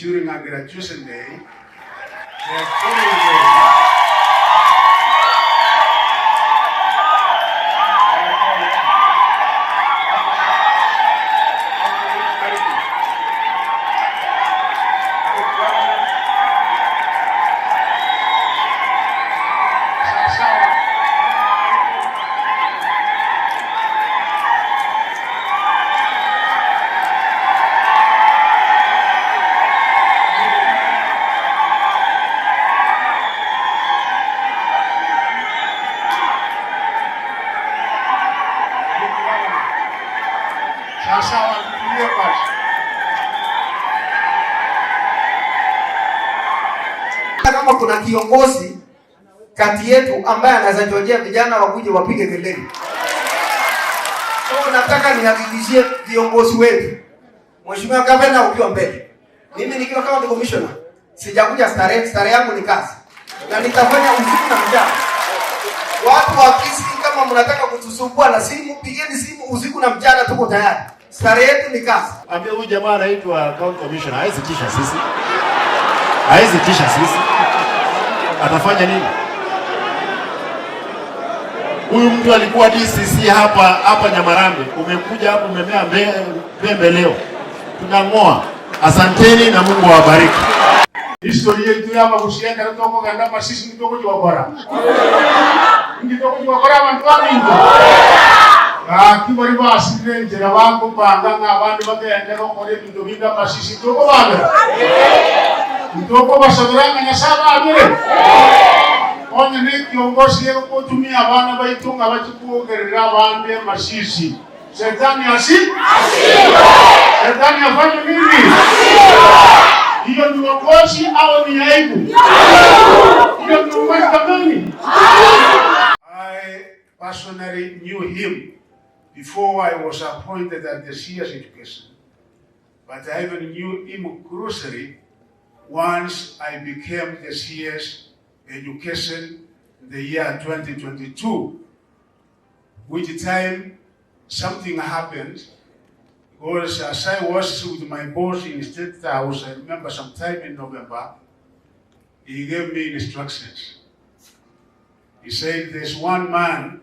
during our graduation day. The following day, kama kuna kiongozi kati yetu ambaye anaweza jojea vijana wakuje wapige kelele. So nataka nihakikishie viongozi wetu. Mheshimiwa Gavana ukiwa mbele. Mimi nikiwa kama commissioner, sijakuja starehe yangu ni kazi. Na nitafanya usiku na mchana. Watu wa Kisii kama mnataka kutusumbua na simu, pigeni simu usiku na mchana, tuko tayari. Starehe yetu ni kazi. Ambia huyu jamaa anaitwa county commissioner, haizi tisha sisi. Haizi tisha sisi. Atafanya nini? Huyu mtu alikuwa DCC hapa Nyamarambe. Umekuja hapo umemea pembe leo. Tunang'oa. Asanteni na Mungu awabariki. Historia yetu hapa kushienda kutoka ngandama sisi nitoko jwakora. Nitoko jwakora abantu bamingo. Kibari basire njera bango banga n'abandi bagenda no kore bintu binga masisi toko banga. Nitoko basabiranga nyasaba abire. Onye Niki ongosi yeko kutumia abana baitunga bakikuogerera abandi masisi. Shetani asiba. Shetani afanye nini? Hiyo ni uongozi au ni aibu? Hiyo ni uongozi kamili. I personally knew him before I was appointed at the CS education. But I even knew him closely once I became the CS education in the year 2022, which time something happened. Because as I was with my boss in the State House, I remember sometime in November, he gave me instructions. He said, there's one man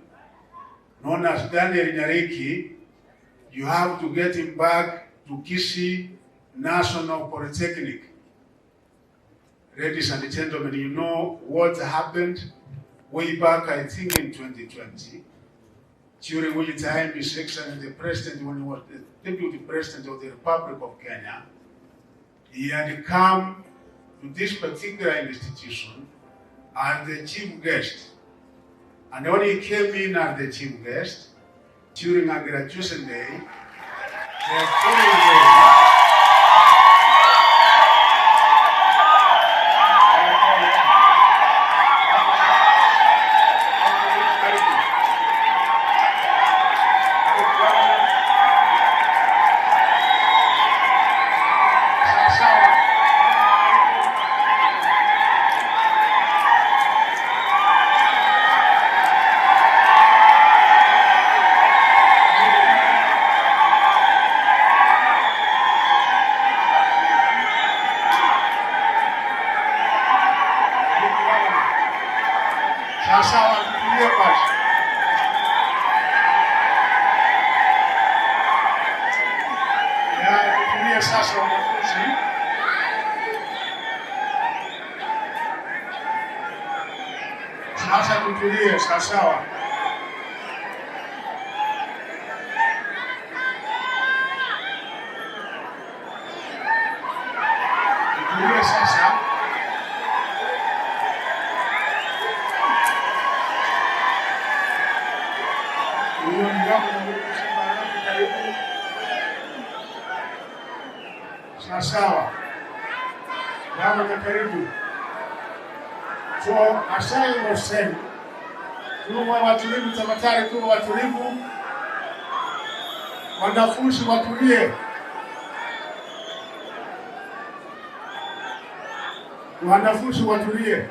known as Daniel Nyariki, you have to get him back to Kisii National Polytechnic. Ladies and gentlemen, you know what happened way back, I think in 2020, during which time His Excellency the President, when he was the Deputy President of the Republic of Kenya, he had come to this particular institution as the chief guest. And when he came in as the chief guest, during our graduation day, the following day, sawa tulie basi. Ya tulie sasa wanafunzi. Sasa tutulie sawa. Tutulie sasa. Sawa. Mama na karibu. So asai wasema. Tuwa watulivu tafadhali, tuwa watulivu. Wanafunzi watulie. Wanafunzi watulie.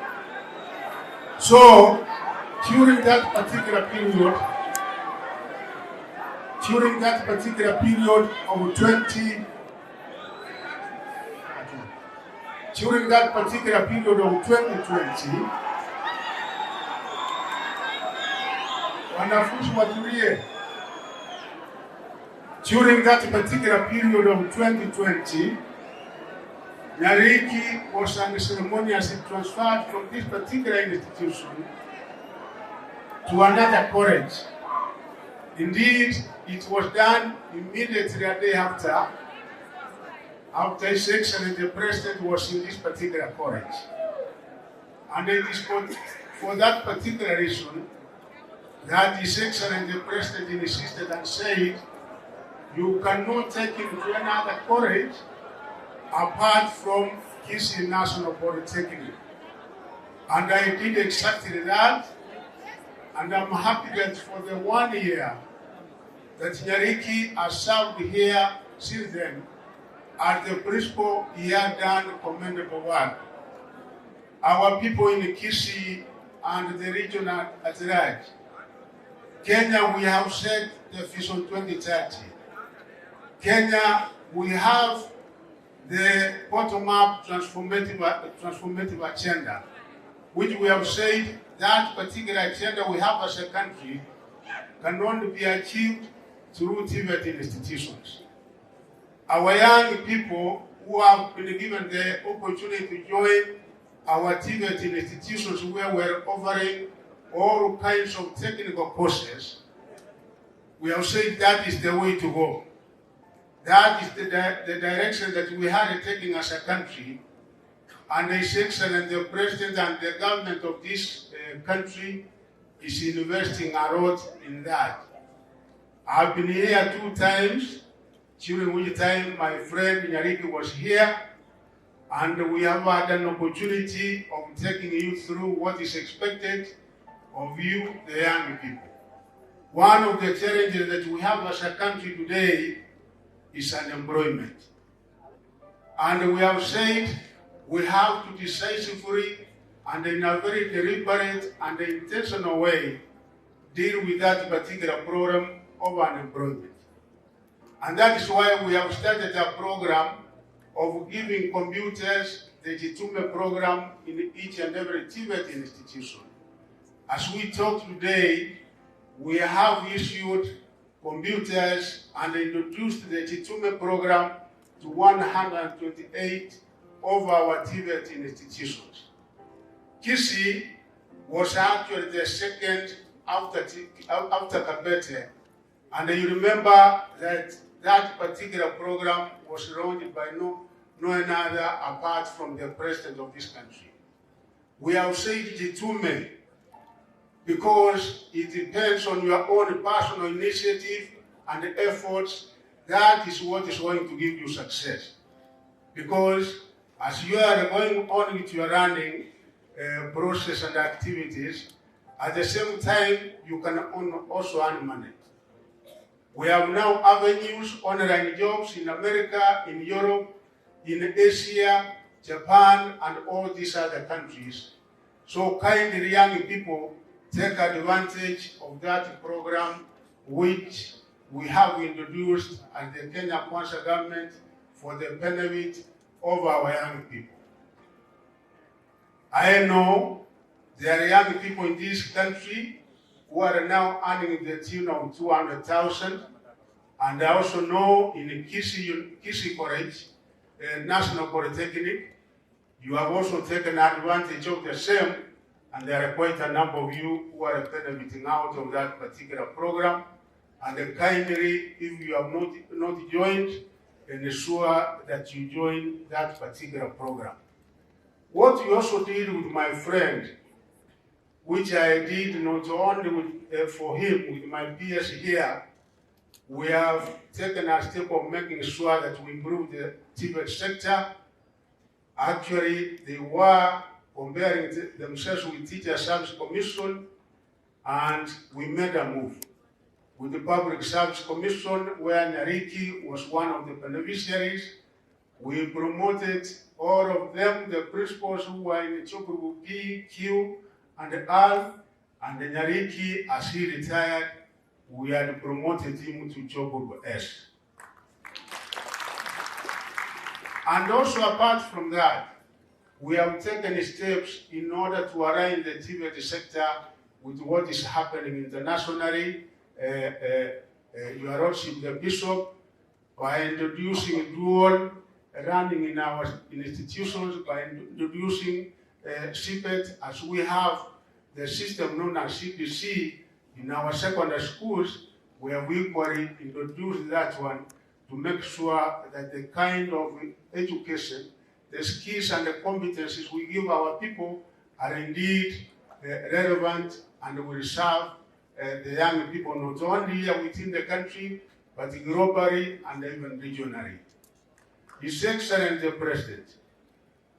So during that particular period of During that particular period of 2020, wanafunzi watulie. During that particular period of 2020, Niki was unceremoniously transferred from this particular institution to another college. Indeed, it was done immediately a day after His Excellency the President was in this particular college. And it is for that particular reason that His Excellency the President insisted and said, you cannot take him to another college apart from Kisii National Polytechnic. And I did exactly that, and I'm happy that for the 1 year that Niki has served here since then, as the principal, he had done commendable work. Our people in Kisii and the region at large, Kenya, we have set the vision 2030. Kenya, we have the bottom-up transformative agenda, which we have said that particular agenda we have as a country can only be achieved through TVET institutions. Our young people who have been given the opportunity to join our TVET institutions where we're offering all kinds of technical courses, we have said that is the way to go. That is the direction that we are taking as a country, and His Excellency the President and the government of this country is investing a lot in that. I've been here 2 times, during which time my friend Niki was here, and we have had an opportunity of taking you through what is expected of you, the young people. One of the challenges that we have as a country today is unemployment. And we have said we have to decisively and in a very deliberate and intentional way deal with that particular problem of unemployment. And that is why we have started a program of giving computers the Jitume program in each and every TVET institution. As we talk today, we have issued computers and introduced the Jitume program to 128 of our TVET institutions. Kisii was actually the second after Kabete, and you remember that that particular program was launched by no another apart from the President of this country. We have said Jitume because it depends on your own personal initiative and efforts. That is what is going to give you success. Because as you are going on with your running process and activities, at the same time, you can also earn money. We have now avenues, online jobs in America, in Europe, in Asia, Japan, and all these other countries. So kindly, young people, take advantage of that program which we have introduced at the Kenya Kwanza government for the benefit of our young people. I know there are young people in this country who are now earning the tune of 200,000, and I also know in Kisii College, National Polytechnic, you have also taken advantage of the same, and there are quite a number of you who are benefiting out of that particular program. And kindly, if you have not joined, ensure that you join that particular program. What you also did with my friend, which I did not only for him, with my peers here, we have taken a step of making sure that we improve the TVET sector. Actually, they were comparing themselves with Teacher Service Commission, and we made a move. With the Public Service Commission, where Niki was one of the beneficiaries, we promoted all of them, the principals who were in Chokoro P, Q, and R, and Niki, as he retired, we had promoted him to Chokoro S. And also apart from that, we have taken steps in order to align the TVET sector with what is happening internationally. Your Lordship, the Bishop, by introducing dual running in our institutions, by introducing CPET, as we have the system known as CPC in our secondary schools, where we equally introduced that one to make sure that the kind of education, the skills and the competencies we give our people are indeed relevant and will serve the young people not only here within the country, but globally and even regionally. His Excellency the President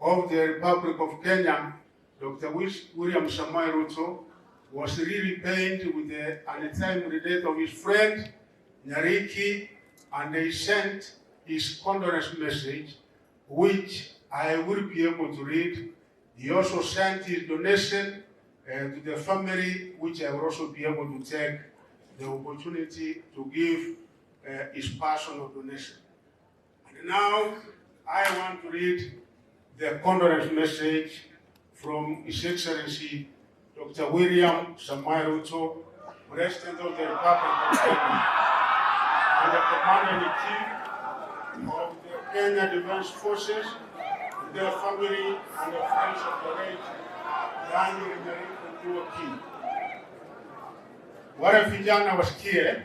of the Republic of Kenya, Dr. William Samoei Ruto, was really pained with the untimely death of his friend, Niki, and he sent his condolence message, which I will be able to read. He also sent his donation to the family, which I will also be able to take the opportunity to give his personal donation. And now I want to read the condolence message from His Excellency Dr. William Samoei Ruto, President of the Republic of Kenya, and the Commander-in-Chief of the Kenya Defense Forces, their family and the friends of the late Daniel Niki. Wale vijana wasikie,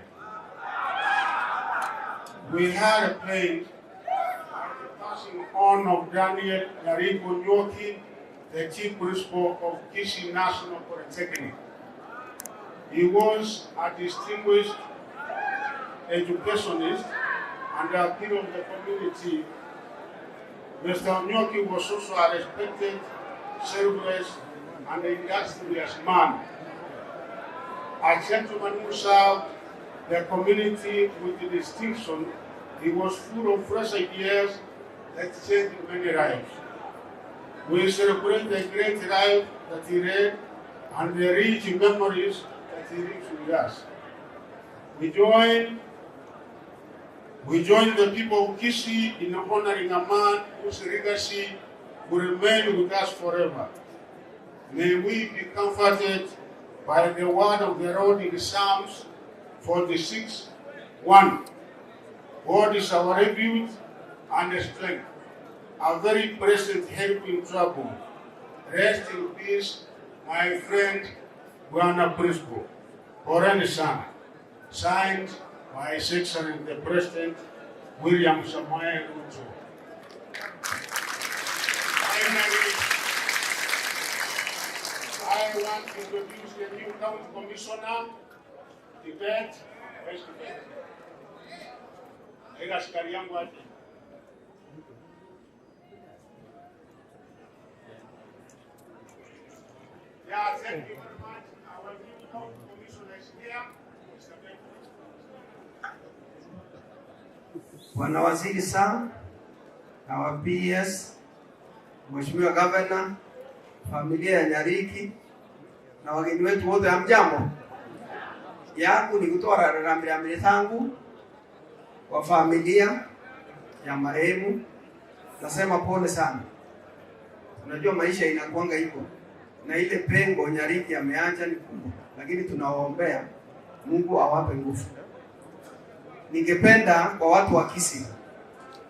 we had a plane at the passing on of Daniel Niki, the chief principal of Kisii National Polytechnic. He was a distinguished educationist and a peer of the community. Mr. Niki was also a respected, selfless, and industrious man. A gentleman who served the community with distinction. He was full of fresh ideas that changed many lives. We celebrate the great life that he led and the rich memories that he leaves with us. We join the people of Kisii in honoring a man whose legacy will remain with us forever. May we be comforted by the word of the Lord in Psalms 46:1. God is our refuge and strength, a very present help in trouble. Rest in peace, my friend, Bwana Principal. Poreni sana. Signed by His Excellency the President, William Samoei Ruto. Finally, I want to introduce the new County Commissioner, Tibet, West Tibet. Askari yangu aje. Yeah, thank you very much. Our new County Commissioner is here. Bwana Waziri sana na wa PS, Mheshimiwa Governor, familia ya Nyariki na wageni wetu wote, hamjambo. Yangu ni kutoa rambirambi zangu kwa familia ya marehemu. Nasema pole sana. Unajua maisha inakuanga hivyo. Na ile pengo Nyariki ameacha ni kubwa, lakini tunawaombea Mungu awape nguvu. Ningependa kwa watu wa Kisii,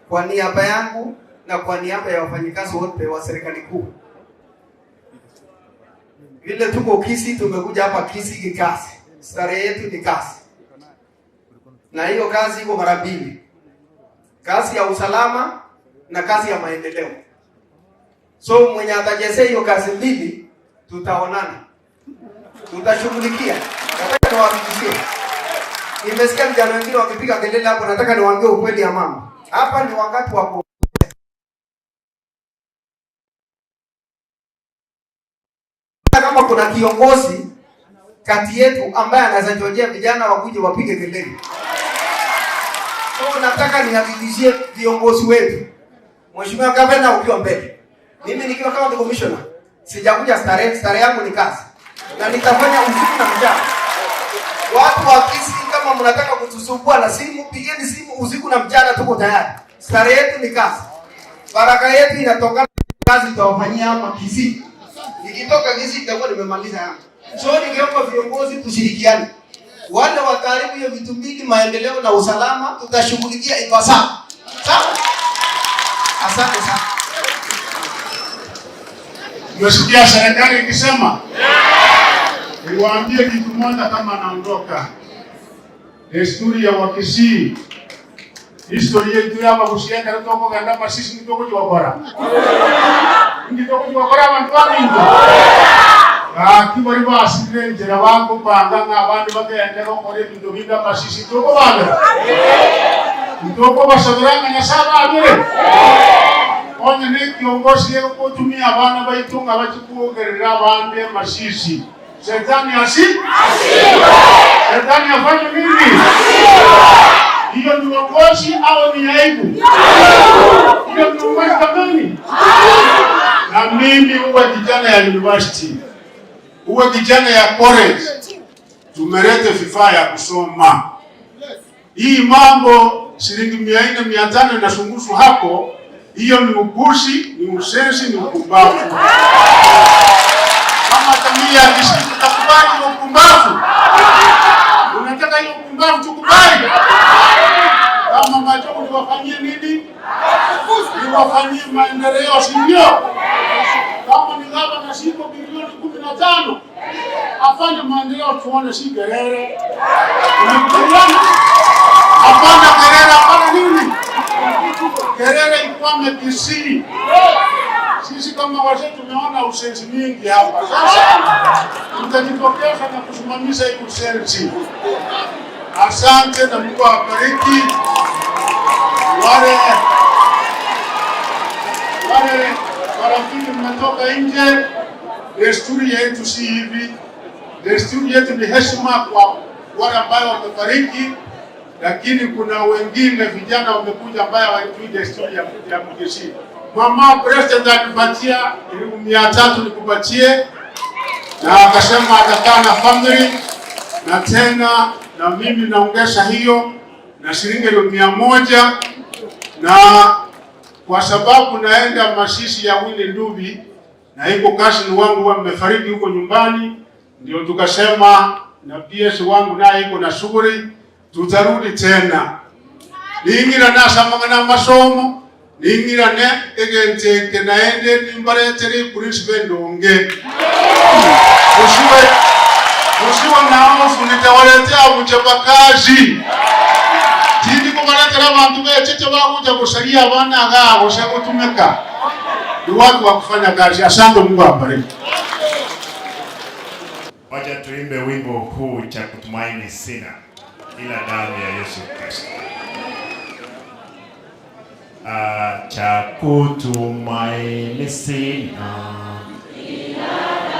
kwa niaba yangu na kwa niaba ya wafanyikazi wote wa serikali kuu, vile tuko Kisii, tumekuja hapa Kisii kikazi. Starehe yetu ni kazi. Na hiyo kazi iko mara mbili. Kazi ya usalama na kazi ya maendeleo. So mwenye atajezea hiyo kazi mbili, tutaonana. Tutashughulikia. Nataka niwaambie. Nimesikia vijana wengine wakipiga kelele hapo, nataka niwaambie ukweli ya mama. Hapa ni wakati wa kama kuna kiongozi kati yetu ambaye anaweza jojea vijana wakuje wapige kelele. So nataka nihakikishie viongozi wetu. Mheshimiwa Governor ukiwa mbele. Mimi nikiwa kama commissioner, sijakuja starehe yangu ni kazi. Na nitafanya usiku na mchana. Watu wa Kisii, kama mnataka kutusumbua na simu, pigeni simu usiku na mchana, tuko tayari. Starehe yetu ni kazi. Baraka yetu inatokana kazi tutawafanyia hapa Kisii. Nikitoka Kisii nitakuwa nimemaliza hapa. So ningeomba viongozi tushirikiane. Wale wataribu hiyo vitu mbili, maendeleo na usalama, tutashughulikia ipasavyo. Sawa? Asante sana. Mmesikia serikali ikisema? Niwaambie kitu moja kama anaondoka. Desturi ya Wakisii. Historia yetu hapa kusienda kutoka Gandama sisi ndio kujokora. Ndio kujokora abantu bamingo. Kibari basire njera bako panga ngabandi bagenda bakore bintu binga basisi toko baga. Toko basabiranga nyasaba abire. Onye ne kiongozi yeko kutumia abana baitunga bakikuogerera abandi masisi. Shetani asiwe. Shetani afanye nini? Hiyo ni uongozi au ni aibu? Hiyo ni uongozi kamili. Na mimi uwe kijana ya university, uwe kijana ya college, tumelete vifaa ya kusoma. Hii mambo shilingi 400 500 na sungusu hapo, hiyo ni upushi, ni usensi, ni upumbavu. Kama tamia ya Kisii tutakubali ni upumbavu. Unataka hiyo upumbavu tukubali? Kama majogo niwafanyie nini? Niwafanyie maendeleo, si ndio? Kama ni gava na shipo bilioni 15, afanye maendeleo tuone, si gerere. Unakubaliana? Hapana gerere, hapana nini? Gerere ikwame Kisii. Sisi kama wazee tumeona usenzi mingi hapa. Sasa tutajitokeza na kusimamisha hii usenzi. Asante na Mungu awabariki. Wale marafiki mnatoka nje, desturi yetu si hivi. Desturi yetu ni heshima kwa wale ambao wamefariki, lakini kuna wengine vijana wamekuja ambao hawajui desturi ya Kisii. Mama president alipatia 300 nikupatie, na akasema atakaa na family, na tena na mimi naongeza hiyo na shilingi 100, na kwa sababu naenda mashishi ya Wile Ndubi na iko cousin wangu wamefariki huko nyumbani, ndio tukasema na PS wangu naye iko na shughuli, tutarudi tena. Ningira nasama na masomo, ningira ne egente naende nimbaretere principal ndonge. Usiwe na hofu, nitawaletea mchapakazi. Tindi kubaletera abantu becheche bakuja kusalia abana gabo shakutumeka. Ni watu wa kufanya kazi. Asante, Mungu awabariki. Wacha tuimbe wimbo huu cha kutumaini sina ila damu ya Yesu Kristo. Cha kutumaini sina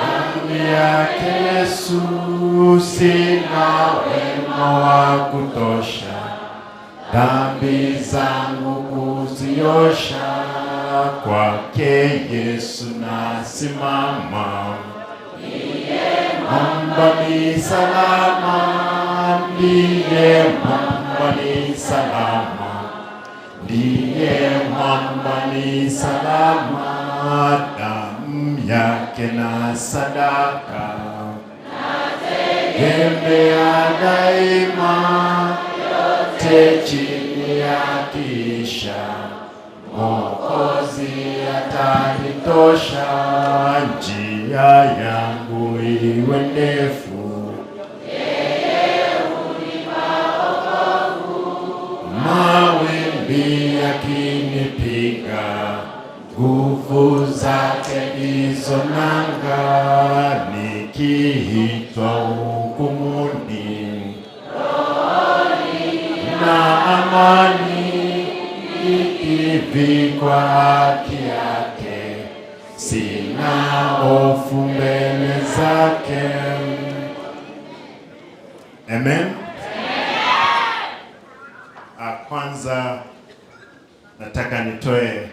damu yake Yesu, sina wema wa kutosha dhambi zangu kuziosha, kwake Yesu nasimama. Mwamba ni salama, ndiye mwamba ni salama, ndiye mwamba ni salama, damu yake na sadaka nategemea daima, yote chini ya kisha Mwokozi atanitosha, njia yangu iwe ndefu, yeye hunipa wokovu, mawimbi yakinipiga, nguvu zake ndizo nanga, nikiitwa hukumuni, rohoni na amani, ikivikwa haki yake, sina hofu mbele zake. Amen. Kwanza nataka nitoe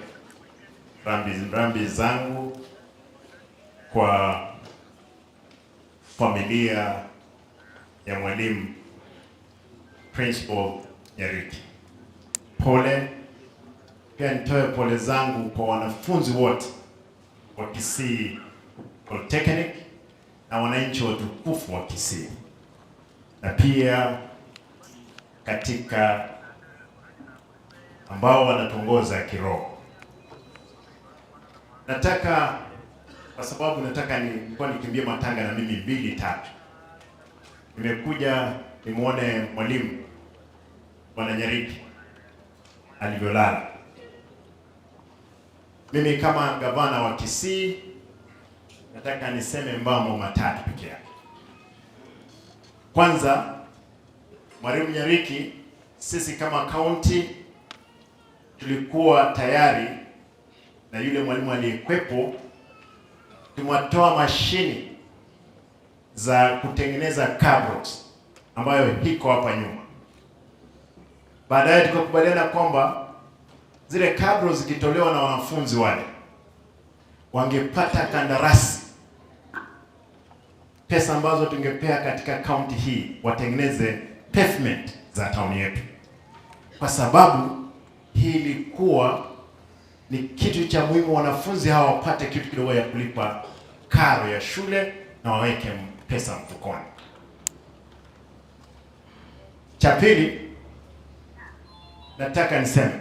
rambi zangu kwa familia ya mwalimu Principal Niki. Pole. Pia nitoe pole zangu kwa wanafunzi wote wa Kisii Polytechnic na wananchi watukufu wa Kisii, na pia katika ambao wanatuongoza kiroho. Nataka kwa sababu nilikuwa nikimbie matanga na mimi 2-3. Nimekuja nimuone mwalimu Bwana Nyariki alivyolala. Mimi kama gavana wa Kisii nataka niseme mambo matatu pekee yake. Kwanza, Mwalimu Nyariki, sisi kama county tulikuwa tayari na yule mwalimu aliyekwepo, tumetoa mashini za kutengeneza cabros ambayo hiko hapa nyuma. Baadaye tukakubaliana kwamba zile cabros zikitolewa na wanafunzi wale wangepata kandarasi, pesa ambazo tungepea katika county hii watengeneze pavement za town yetu, kwa sababu hii ilikuwa ni kitu cha muhimu. Wanafunzi hawa wapate kitu kidogo ya kulipa karo ya shule na waweke pesa mfukoni. Cha pili, nataka niseme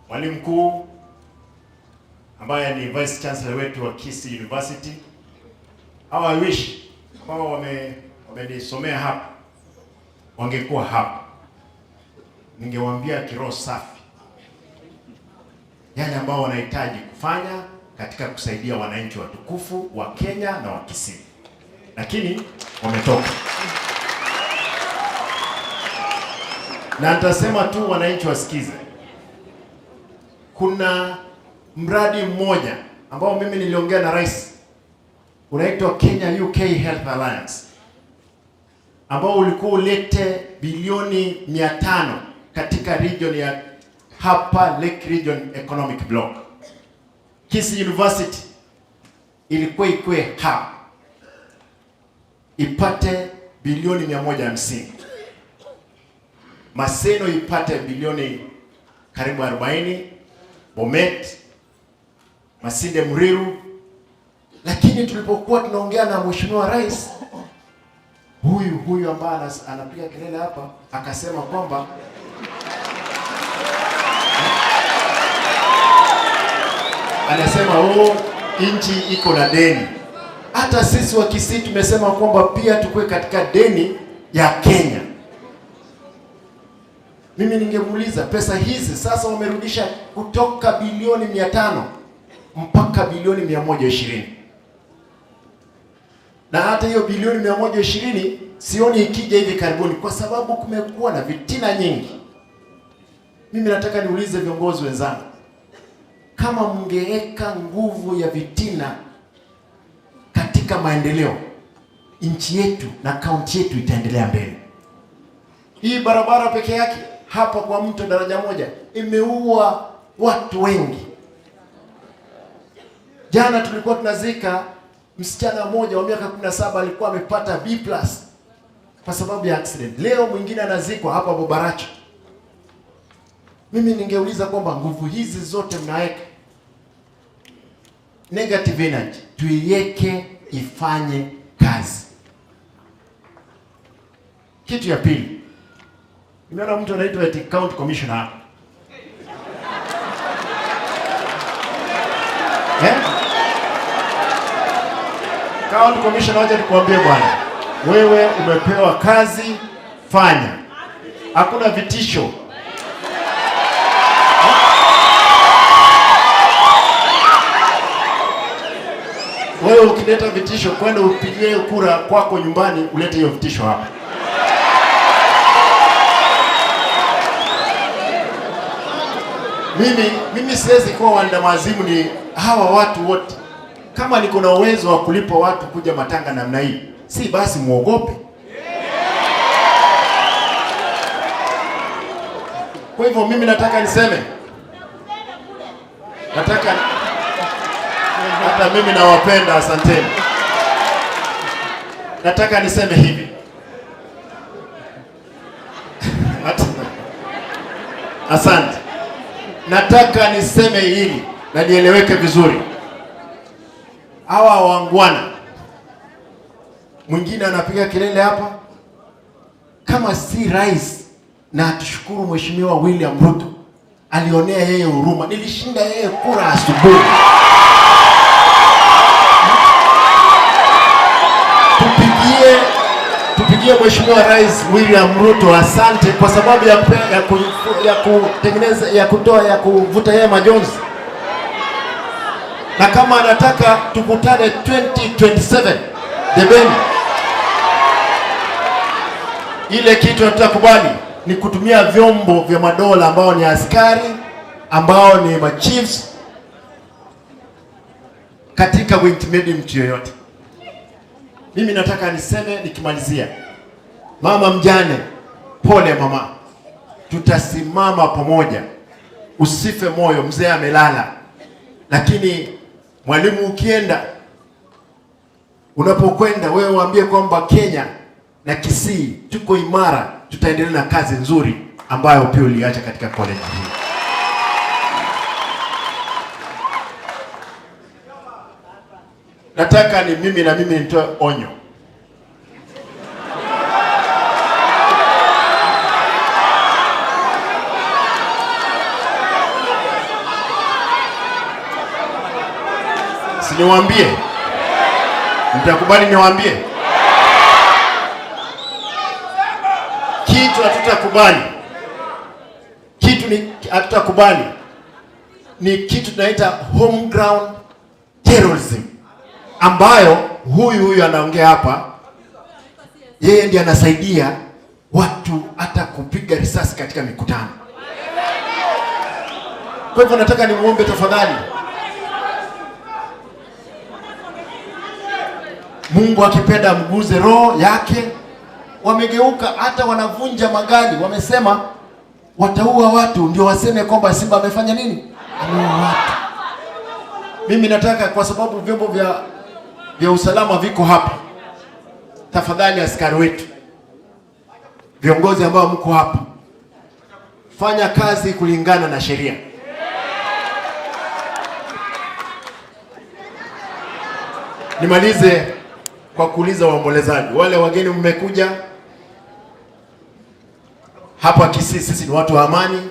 mwalimu mkuu ambaye ni vice chancellor wetu wa Kisii University, hawa wish ambao wamenisomea hapa wangekuwa hapa, ningewaambia kiroho safi yale ambao wanahitaji kufanya katika kusaidia wananchi watukufu wa Kenya na wa Kisii, lakini wametoka. Na nitasema tu wananchi wasikize, kuna mradi mmoja ambao mimi niliongea na rais, unaitwa Kenya UK Health Alliance, ambao ulikuwa ulete bilioni 500 katika region ya hapa Lake Region Economic Block. Kisii University ilikuwa ikwe hapa ipate bilioni 150, Maseno ipate bilioni karibu 40, Bomet, Masinde Muriru. Lakini tulipokuwa tunaongea na mheshimiwa rais, huyu ambaye anapiga kelele hapa akasema kwamba anasema nchi iko na deni. Hata sisi wa Kisii tumesema kwamba pia tukue katika deni ya Kenya. Mimi ningemuuliza, pesa hizi sasa wamerudisha kutoka bilioni 500 mpaka bilioni 120. Na hata hiyo bilioni 120 sioni ikija hivi karibuni, kwa sababu kumekuwa na vitina nyingi. Mimi nataka niulize viongozi wenzangu, kama mngeweka nguvu ya vitina katika maendeleo, nchi yetu na kaunti yetu itaendelea mbele. Hii barabara peke yake hapa kwa mto daraja moja imeua watu wengi. Jana tulikuwa tunazika msichana mmoja wa miaka 17 alikuwa amepata B+ kwa sababu ya accident. Leo mwingine anazikwa hapa Bobaracho. Mimi ningeuliza kwamba nguvu hizi zote mnaweka, negative energy tuiweke ifanye kazi. Kitu ya pili, nimeona mtu anaitwa county commissioner hapa. County commissioner, wacha nikwambie bwana, wewe umepewa kazi, fanya. Hakuna vitisho. Wewe ukileta vitisho, kwenda upigie kura kwako nyumbani, ulete hiyo vitisho hapa. Mimi siwezi kuwa wandamazimu ni hawa watu wote. Kama niko na uwezo wa kulipa watu kuja matanga namna hii, si basi muogope. Kwa hivyo mimi nataka niseme, hata mimi nawapenda, asanteni. Nataka niseme hivi. Asante. Nataka niseme hili. na nieleweke vizuri. Hawa wangwana, mwingine anapiga kelele hapa kama si rais, na tushukuru Mheshimiwa William Ruto alionea yeye huruma. Nilishinda yeye kura asubuhi. Tupigie Mheshimiwa Rais William Ruto asante kwa sababu ya kuvuta yeye majonzi. Na kama anataka tukutane 2027 debeni, ile kitu hatutakubali ni kutumia vyombo vya madola ambao ni askari, ambao ni machiefs katika kuintimidate mtu yoyote. Mimi nataka niseme nikimalizia, mama mjane, pole mama, tutasimama pamoja, usife moyo, mzee amelala. Lakini mwalimu, ukienda, unapokwenda wewe waambie kwamba Kenya na Kisii tuko imara, tutaendelea na kazi nzuri ambayo pia uliacha katika college hii. Nataka ni mimi nitoe onyo. Niwaambie? Mtakubali niwaambie? Kitu hatutakubali. Hatutakubali ni kitu tunaita home ground terrorism, ambayo huyu anaongea hapa, yeye ndiye anasaidia watu hata kupiga risasi katika mikutano. Kwa hivyo nataka nimuombe tafadhali, Mungu akipenda mguze roho yake. Wamegeuka hata wanavunja magari, wamesema wataua watu ndio waseme kwamba Simba amefanya nini? Ameua watu. Mimi nataka, kwa sababu vyombo vya usalama viko hapa, tafadhali askari wetu, viongozi ambao mko hapa, fanya kazi kulingana na sheria. Nimalize kwa kuuliza waombolezaji, wale wageni mmekuja hapa Kisii, sisi ni watu wa amani,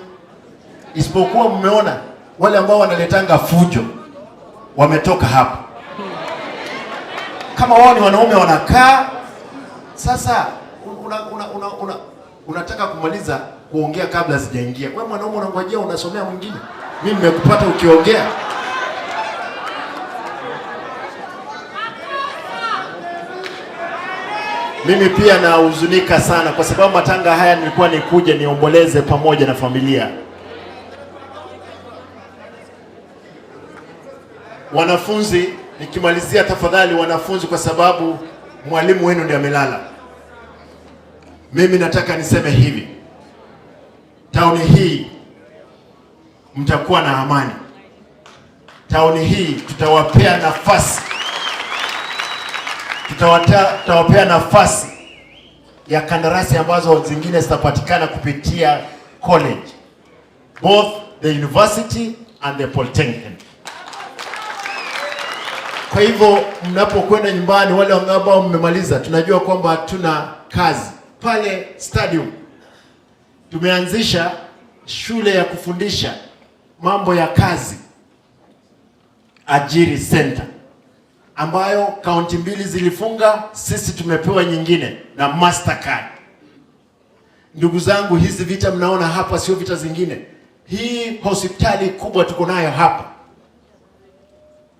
isipokuwa mmeona wale ambao wanaletanga fujo wametoka hapa. Kama wao ni wanaume wanakaa sasa, unataka kumaliza kuongea kabla sijaingia. Wewe mwanaume unangojea, unasomea mwingine. Mimi nimekupata ukiongea. Mimi pia nahuzunika sana kwa sababu matanga haya nilikuwa nikuje niomboleze pamoja na familia. Wanafunzi, nikimalizia tafadhali wanafunzi, kwa sababu mwalimu wenu ndiye amelala. Mimi nataka niseme hivi, tauni hii mtakuwa na amani. Tauni hii tutawapea nafasi, tutawapea nafasi ya kandarasi ambazo zingine zitapatikana kupitia college, both the university and the polytechnic. Kwa hivyo mnapokwenda nyumbani, wale ambao mmemaliza, tunajua kwamba hatuna kazi pale stadium. Tumeanzisha shule ya kufundisha mambo ya kazi, ajiri center, ambayo kaunti mbili zilifunga, sisi tumepewa nyingine na Mastercard. Ndugu zangu, hizi vita mnaona hapa sio vita zingine. Hii hospitali kubwa tuko nayo hapa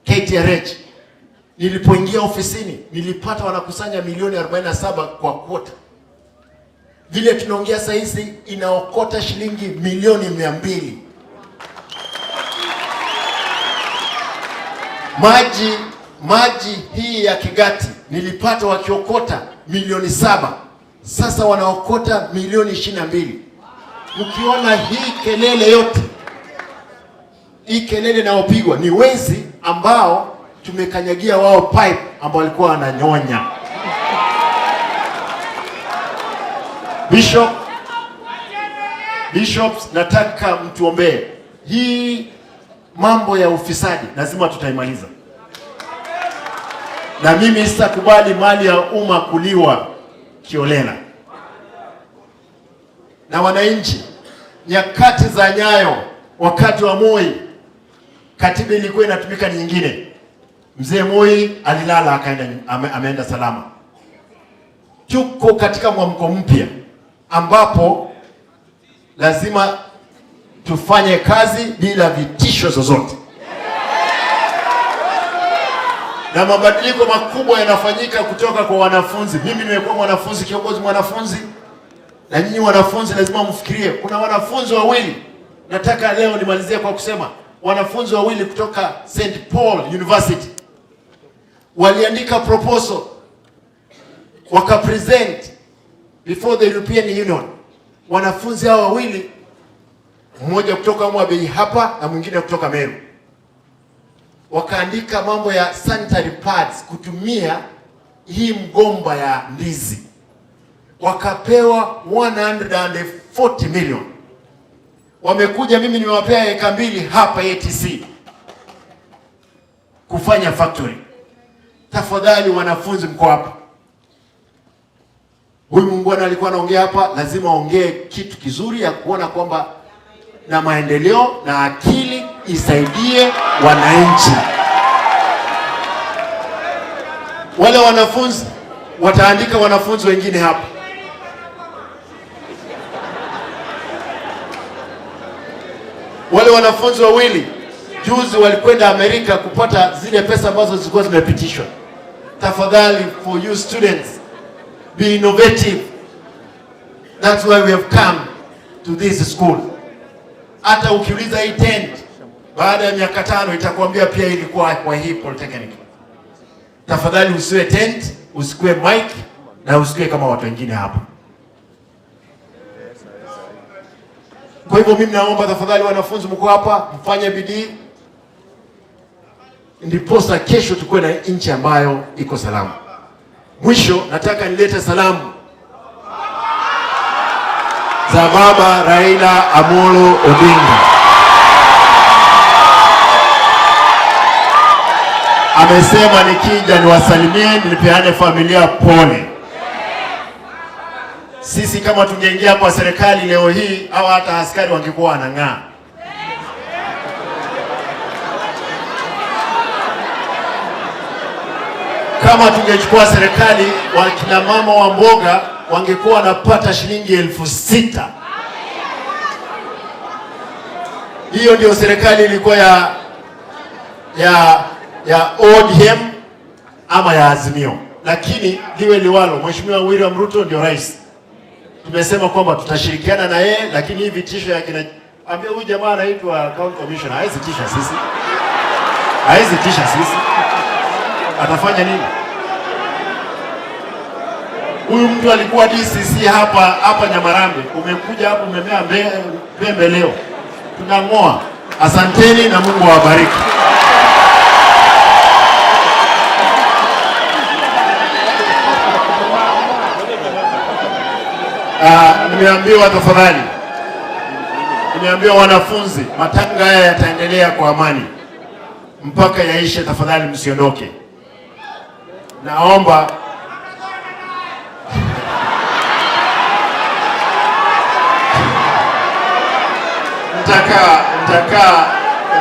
KTRH, nilipoingia ofisini nilipata wanakusanya milioni 47 kwa kwota. Vile tunaongea sasa hizi inaokota shilingi milioni 200. Maji hii ya Kigati nilipata wakiokota milioni 7. Sasa wanaokota milioni 22. Ukiona hii kelele yote, hii kelele inayopigwa ni wezi ambao tumekanyagia wao pipe ambao walikuwa wananyonya. Bishops, nataka mtuombee. Hii mambo ya ufisadi lazima tutaimaliza, na mimi sitakubali mali ya umma kuliwa kiolela. Na wananchi, nyakati za Nyayo, wakati wa Moi, katiba ilikuwa inatumika nyingine. Mzee Moi alilala akaenda, ameenda salama. Tuko katika mwamko mpya ambapo lazima tufanye kazi bila vitisho zozote, na mabadiliko makubwa yanafanyika kutoka kwa wanafunzi. Mimi nimekuwa mwanafunzi, kiongozi mwanafunzi, na nyinyi wanafunzi lazima mfikirie. Kuna wanafunzi wawili, nataka leo nimalizie kwa kusema wanafunzi wawili kutoka St. Paul University waliandika proposal wakapresent before the European Union. Wanafunzi hao wawili, mmoja kutoka Mwabei hapa na mwingine kutoka Meru, wakaandika mambo ya sanitary pads, kutumia hii mgomba ya ndizi. Wakapewa 140 million. Wamekuja, mimi nimewapea eka 2 hapa ATC kufanya factory. Tafadhali wanafunzi, mko hapa, huyu muungwana alikuwa anaongea hapa, lazima aongee kitu kizuri ya kuona kwamba na maendeleo na akili isaidie wananchi. Wale wanafunzi wataandika wanafunzi wengine hapa. Wale wanafunzi wawili juzi walikwenda Amerika kupata zile pesa ambazo zilikuwa zimepitishwa. Tafadhali, for you students, be innovative. That's why we have come to this school. Hata ukiuliza hii tent baada ya miaka 5 itakwambia pia ilikuwa kwa hii polytechnic. Tafadhali usiwe tent, usikue mic, na usikue kama watu wengine hapa. Kwa hivyo mimi naomba tafadhali wanafunzi, mko hapa, mfanye bidii, ndiposa kesho tukue na nchi ambayo iko salama. Mwisho nataka nilete salamu za Baba Raila Amolo Odinga. Amesema nikija niwasalimie, nilipeane familia pole. Sisi kama tungeingia kwa serikali leo hii, au hata askari wangekuwa wanang'aa. Kama tungechukua serikali, wakina mama wa mboga wangekuwa wanapata shilingi 6,000. Hiyo ndio serikali ilikuwa ya ODM ama ya Azimio. Lakini liwe liwalo, Mheshimiwa William Ruto ndio rais. Tumesema kwamba tutashirikiana na yeye, lakini hii vitisho ya kina ambia huyu jamaa anaitwa county commissioner, haizi tisha sisi. Haizi tisha sisi. Atafanya nini? Huyu mtu alikuwa DCC hapa Nyamarambe. Umekuja hapo umemea pembe leo. Tunang'oa. Asanteni na Mungu awabariki. Nimeambiwa tafadhali, nimeambiwa wanafunzi, matanga haya yataendelea kwa amani mpaka yaishe. Tafadhali msiondoke. Naomba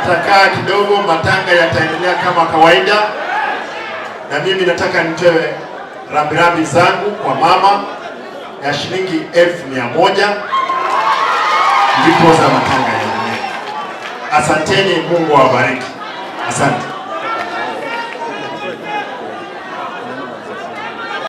nitakaa kidogo, matanga yataendelea kama kawaida, na mimi nataka nitoe rambirambi zangu kwa mama ya shilingi 1,100 ndipo za matanga ya dunia. Asanteni, Mungu awabariki. Asante.